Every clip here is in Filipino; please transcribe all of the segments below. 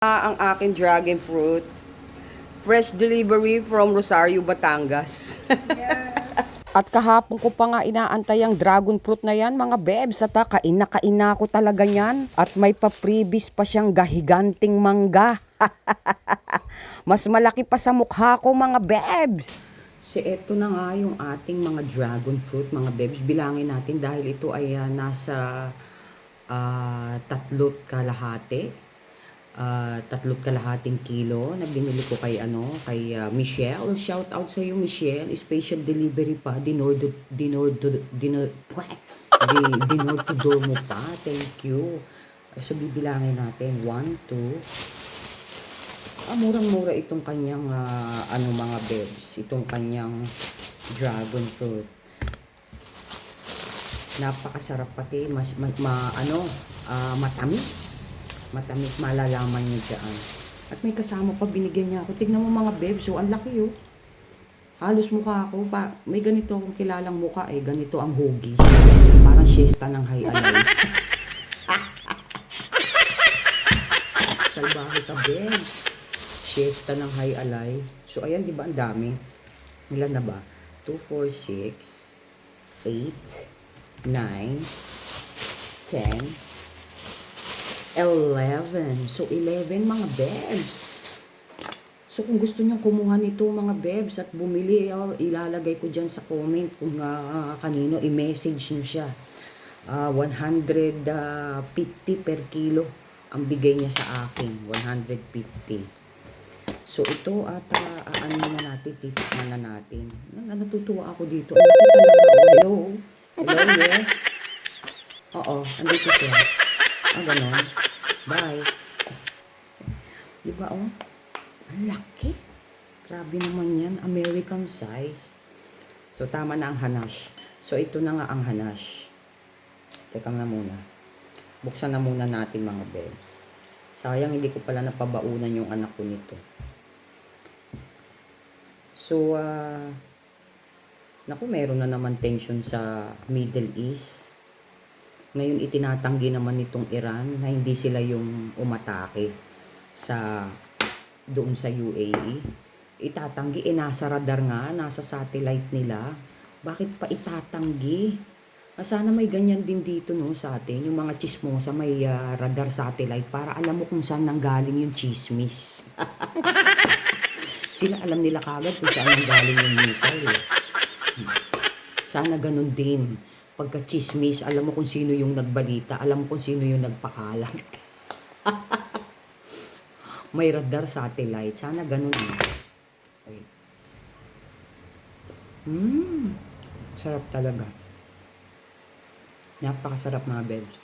Ang aking dragon fruit. Fresh delivery from Rosario, Batangas. At kahapon ko pa nga inaantay ang dragon fruit na yan, mga bebs. At kain na ko talaga yan. At may pa-freebies pa siyang gahiganting mangga. Mas malaki pa sa mukha ko, mga bebs. Eto na nga yung ating mga dragon fruit, mga bebs. Bilangin natin dahil ito ay nasa 3.5 kilo na binili ko kay Michelle. Shout out sa iyo, Michelle. Special delivery pa, dinor to door mo pa. Thank you. So bibilangin natin 1, 2. Murang-mura itong kanyang mga bebs, itong kanyang dragon fruit. Napakasarap pati, matamis. Matamis, malalaman niyo dyan. At may kasama pa, binigyan niya ako. Tignan mo mga bebs, so ang laki oh. Halos mukha ako. May ganito akong kilalang mukha eh. Ganito ang hugis. Parang siesta ng hay-alay. Salbahe ka bebs. Siesta ng hay-alay. So ayan, di ba ang dami? Ilan na ba? 2, 4, 6, 8, 9, 10, 11. So, 11 mga bebs. So, kung gusto nyo kumuha nito mga bebs at bumili, ilalagay ko dyan sa comment kung kanino, i-message nyo siya. 150 per kilo ang bigay niya sa akin. 150. So, ito at ano na natin, titikman na natin. Natutuwa ako dito. Hello? Hello, yes? Oo, andito siya. Ganon. Bye. Diba, oh? Ang laki. Grabe naman yan. American size. So, tama na ang hanash. So, ito na nga ang hanash. Teka na muna. Buksan na muna natin, mga bebs. Sayang, hindi ko pala napabaunan yung anak ko nito. So, naku, meron na naman tension sa Middle East. Ngayon itinatanggi naman nitong Iran na hindi sila yung umatake doon sa UAE. Itatanggi, nasa radar nga, nasa satellite nila. Bakit pa itatanggi? Sana may ganyan din dito no, sa atin, yung mga chismosa may radar satellite para alam mo kung saan nanggaling yung chismis. Sila alam nila kagad kung saan nanggaling yung missile. Sana ganun din. Pagka-chismis, alam mo kung sino yung nagbalita, alam mo kung sino yung nagpakalat. May radar satellite. Sana ganun. Okay. Sarap talaga. Napakasarap mga bebs.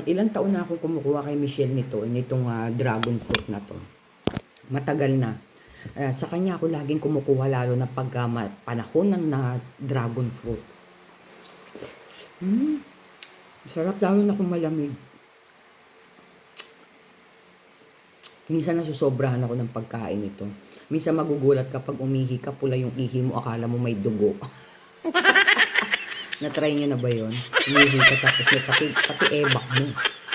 Ilang taon na akong kumukuha kay Michelle nitong dragon fruit na to. Matagal na. Sa kanya ako laging kumukuha lalo na pag panahon ng dragon fruit. Sarap lalo na kung malamig. Minsan nasusobrahan ako ng pagkain ito. Minsan magugulat kapag umihi ka, pula yung ihi mo, akala mo may dugo. Na-try nyo na ba yun? Umihi ka tapos may pati ebak mo.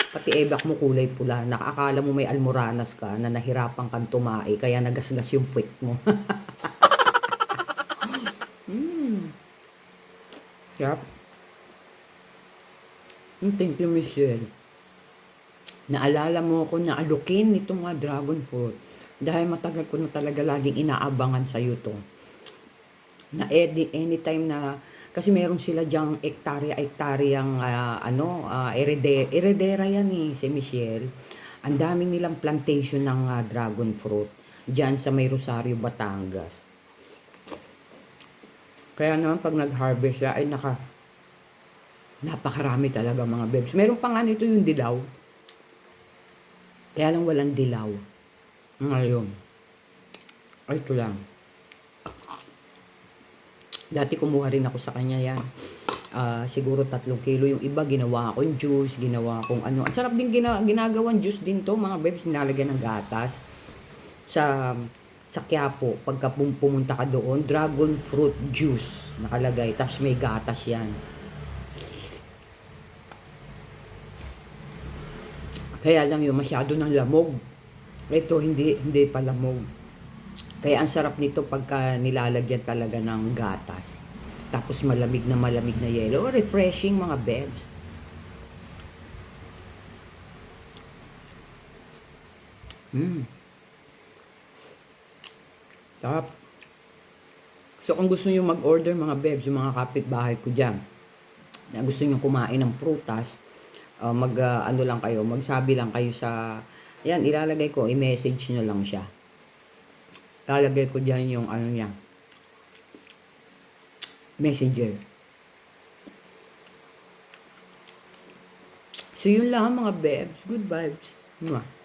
Pati ebak mo kulay pula. Nakakala mo may almoranas ka na nahirapan kang tumae kaya nagasgas yung puwet mo. Yep. Thank you, Michelle. Naalala mo ako na alukin itong dragon fruit. Dahil matagal ko na talaga laging inaabangan sa'yo to. Na anytime na kasi meron sila diyang ektaryang eredera yan si Michelle. Ang daming nilang plantation ng dragon fruit diyan sa may Rosario, Batangas. Kaya naman pag nag-harvest siya ay napakarami talaga mga bebs. Meron pa nga nito yung dilaw. Kaya lang walang dilaw. Ngayon. Ay, ito lang. Dati kumuha rin ako sa kanya yan. Siguro 3 kilo. Yung iba, ginawa akong juice, ginawa akong ano. Ang sarap din ginagawang juice din to, mga bebs. Nilalagyan ng gatas. Sa Quiapo, pagka pumunta ka doon, dragon fruit juice nakalagay. Tapos may gatas yan. Kaya lang yung masyado ng lamog. Ito hindi pa lamog. Kaya ang sarap nito pagka nilalagyan talaga ng gatas. Tapos malamig na yelo. Refreshing mga bebs. Sarap. So kung gusto niyo mag-order mga bebs, yung mga kapitbahay ko dyan, na gusto niyo kumain ng prutas, ano lang kayo, magsabi lang kayo sa, yan, ilalagay ko, i-message nyo lang siya. Ilalagay ko dyan yung ano niya, messenger. So yun lang mga bebs, good vibes. Mwah.